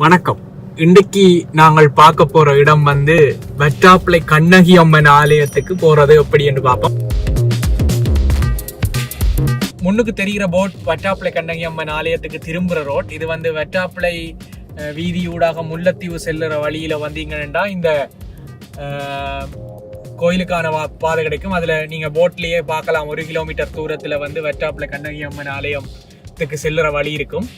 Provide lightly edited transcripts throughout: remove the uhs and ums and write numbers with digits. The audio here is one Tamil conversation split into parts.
வணக்கம். இன்றைக்கு நாங்கள் பார்க்க போற இடம் வெட்டாப்பிள்ளை கண்ணகி அம்மன் ஆலயத்துக்கு போறது எப்படி என்று பார்ப்போம். முன்னுக்கு தெரிகிற போட் வெட்டாப்பிள்ளை கண்ணகி அம்மன் ஆலயத்துக்கு திரும்புற ரோட். இது வெட்டாப்பிள்ளை வீதியூடாக முல்லைத்தீவு செல்லுற வழியில வந்தீங்கன்னா இந்த கோயிலுக்கான பாதை கிடைக்கும். அதுல நீங்க போட்லயே பார்க்கலாம். 1 கிலோமீட்டர் தூரத்துல வெட்டாப்பிள்ளை கண்ணகி அம்மன் ஆலயத்துக்கு செல்லுற வழி இருக்கும்.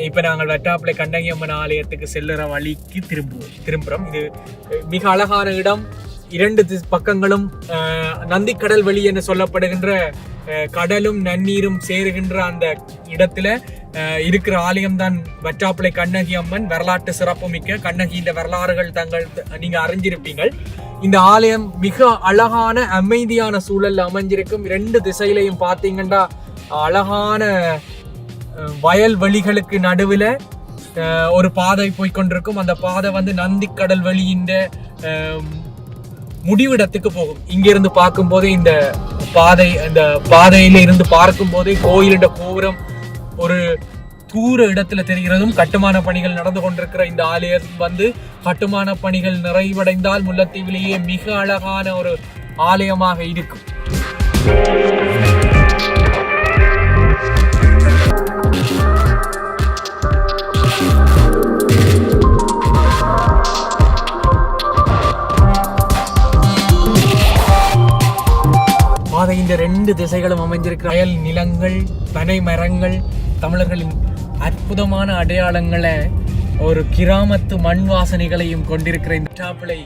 இப்போ நாங்கள் வெட்டாப்பிள்ளை கண்ணகி அம்மன் ஆலயத்துக்கு செல்லுற வழிக்கு திரும்புகிறோம். இது மிக அழகான இடம். 2 பக்கங்களும் நந்திக்கடல் வெளி என்று சொல்லப்படுகின்ற கடலும் நன்னீரும் சேருகின்ற அந்த இடத்துல இருக்கிற ஆலயம்தான் வெட்டாப்பிள்ளை கண்ணகி அம்மன். வரலாற்று சிறப்புமிக்க கண்ணகியின் வரலாறுகள் நீங்க அறிஞ்சிருப்பீங்கள். இந்த ஆலயம் மிக அழகான அமைதியான சூழல்ல அமைஞ்சிருக்கும். 2 திசையிலையும் பார்த்தீங்கன்னா அழகான வயல் வெளிகளுக்கு நடுவில் ஒரு பாதை போய்கொண்டிருக்கும். அந்த பாதை நந்திக்கடல் வெளியின் முடிவிடத்துக்கு போகும். இங்கிருந்து பார்க்கும் போதே இந்த பாதையில இருந்து பார்க்கும் போதே கோயிலின் கோபுரம் ஒரு தூர இடத்துல தெரிகிறதும் கட்டுமான பணிகள் நடந்து கொண்டிருக்கிற இந்த ஆலயம் கட்டுமான பணிகள் நிறைவடைந்தால் முல்லைத்தீவிலேயே மிக அழகான ஒரு ஆலயமாக இருக்கும். பாதையின் 2 திசைகளும் அமைஞ்சிருக்கிற வயல் நிலங்கள், பனை மரங்கள், தமிழர்களின் அற்புதமான அடையாளங்களை, ஒரு கிராமத்து மண் வாசனைகளையும் கொண்டிருக்கிற இந்த வெட்டாப்பிள்ளை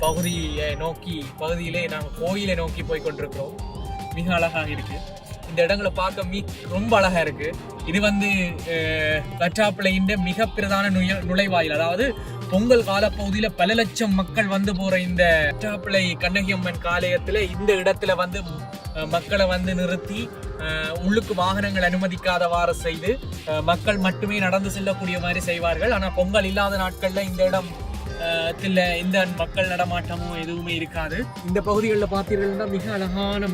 பகுதியிலே நாங்கள் கோயிலை நோக்கி போய் கொண்டிருக்கிறோம். மிக அழகாக இருக்கு. இந்த இடங்களை பார்க்க ரொம்ப அழகா இருக்கு. இது வெட்டாப்பிள்ளையின் மிக பிரதான நுழைவாயில். அதாவது பொங்கல் காலப்பகுதியில பல லட்சம் மக்கள் போற இந்த வெட்டாப்பிள்ளை கண்ணகி அம்மன் ஆலயத்துல இந்த இடத்துல மக்களை நிறுத்தி உள்ளுக்கு வாகனங்கள் அனுமதிக்காதவாறு செய்து மக்கள் மட்டுமே நடந்து செல்லக்கூடிய மாதிரி செய்வார்கள். ஆனா பொங்கல் இல்லாத நாட்கள்ல இந்த இடம் இந்த மக்கள் நடமாட்டமோ எதுவுமே இருக்காது. இந்த பகுதிகளில் பார்த்தீர்கள்னா மிக அழகான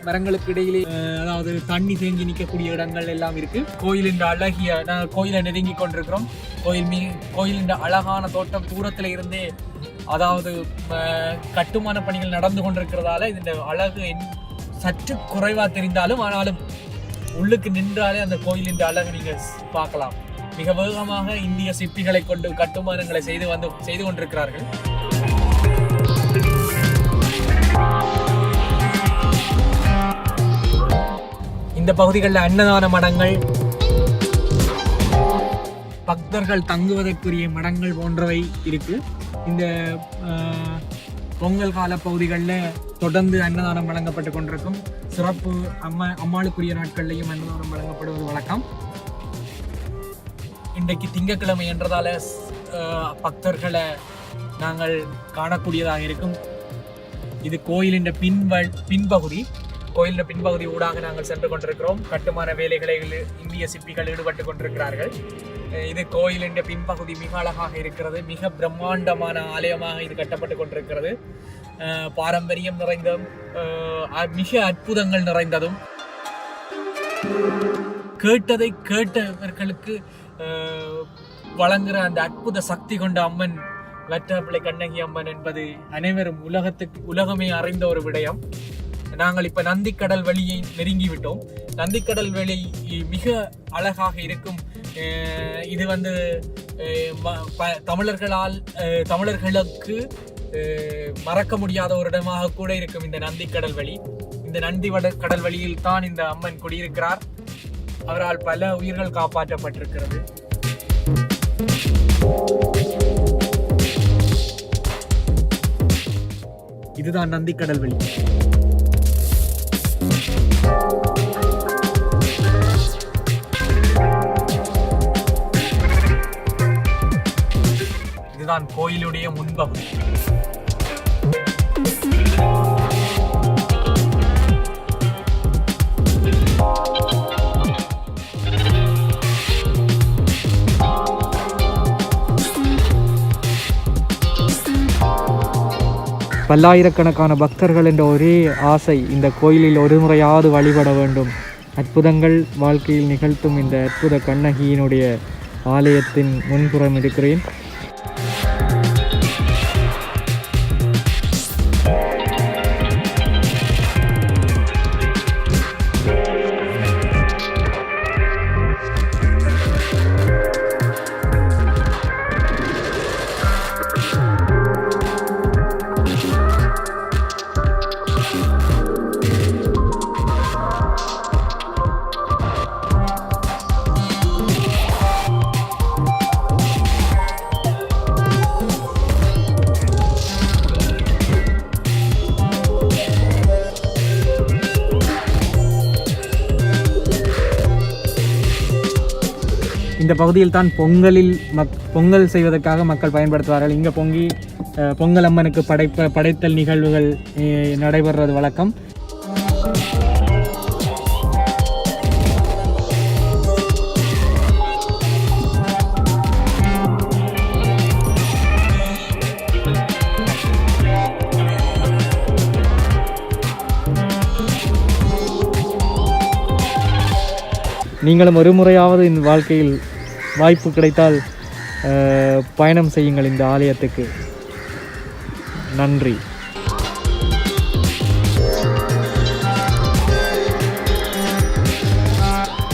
மரங்களுக்கு இடையிலே அதாவது தண்ணி தேங்கி நிற்கக்கூடிய இடங்கள் எல்லாம் இருக்கு. கோயிலின் நாங்கள் கோயிலை நெருங்கி கொண்டிருக்கிறோம். கோயிலின் அழகான தோட்டம் தூரத்துல இருந்தே, அதாவது கட்டுமான பணிகள் நடந்து கொண்டிருக்கிறதால இந்த அழகு சற்று குறைவா தெரிந்தாலும் ஆனாலும் உள்ளுக்கு நின்றாலே அந்த கோயிலின் அழகு நீங்க பார்க்கலாம். மிக வேகமாக இந்திய சிற்பிகளை கொண்டு கட்டுமானங்களை செய்து கொண்டிருக்கிறார்கள். இந்த பகுதிகளில் அன்னதான மடங்கள், பக்தர்கள் தங்குவதற்குரிய மடங்கள் போன்றவை இருக்கு. இந்த பொங்கல் கால பகுதிகளில் தொடர்ந்து அன்னதானம் வழங்கப்பட்டு கொண்டிருக்கும். சிறப்பு அம்மாளுக்குரிய நாட்கள்லையும் அன்னதானம் வழங்கப்படுவது வழக்கம். இன்றைக்கு திங்கட்கிழமை என்றதால பக்தர்களை நாங்கள் காணக்கூடியதாக இருக்கும். இது கோயிலின் பின்பகுதி. கோயிலின் பின்பகுதி ஊடாக நாங்கள் சென்று கொண்டிருக்கிறோம். கட்டுமான வேலைகளில் இந்திய சிற்பிகள் ஈடுபட்டு கொண்டிருக்கிறார்கள். இது கோயிலின் பின்பகுதி மிக அழகாக இருக்கிறது. மிக பிரம்மாண்டமான ஆலயமாக இது கட்டப்பட்டு கொண்டிருக்கிறது. பாரம்பரியம் நிறைந்ததும் மிக அற்புதங்கள் நிறைந்ததும், கேட்டதை கேட்டவர்களுக்கு வழங்குற அந்த அற்புத சக்தி கொண்ட அம்மன் வெட்டாப்பிள்ளை கண்ணகி அம்மன் என்பது அனைவரும் உலகமே அறிந்த ஒரு விடயம். நாங்கள் இப்ப நந்திக்கடல் வெளியை நெருங்கி விட்டோம். நந்திக்கடல் வெளி மிக அழகாக இருக்கும். இது தமிழர்களுக்கு மறக்க முடியாத ஒரு இடமாக கூட இருக்கும் இந்த நந்திக்கடல் வெளி. இந்த கடல் வெளியில் தான் இந்த அம்மன் குடியிருக்கிறார். அவரால் பல உயிர்கள் காப்பாற்றப்பட்டிருக்கிறது. இதுதான் நந்திக்கடல் வெளி. இதுதான் கோயிலுடைய முன்பகுதி. பல்லாயிரக்கணக்கான பக்தர்கள் என்ற ஒரே ஆசை இந்த கோயிலில் ஒரு முறையாவது வழிபட வேண்டும். அற்புதங்கள் வாழ்க்கையில் நிகழ்த்தும் இந்த அற்புத கண்ணகியினுடைய ஆலயத்தின் முன்புறம் இருக்கிறேன். இந்த பகுதியில் தான் பொங்கல் செய்வதற்காக மக்கள் பயன்படுத்துவார்கள். இங்கே பொங்கல் அம்மனுக்கு படைத்தல் நிகழ்வுகள் நடைபெறுவது வழக்கம். நீங்களும் ஒரு முறையாவது இந்த வாழ்க்கையில் வாய்ப்பு கிடைத்தால் பயணம் செய்யுங்கள் இந்த ஆலயத்துக்கு. நன்றி.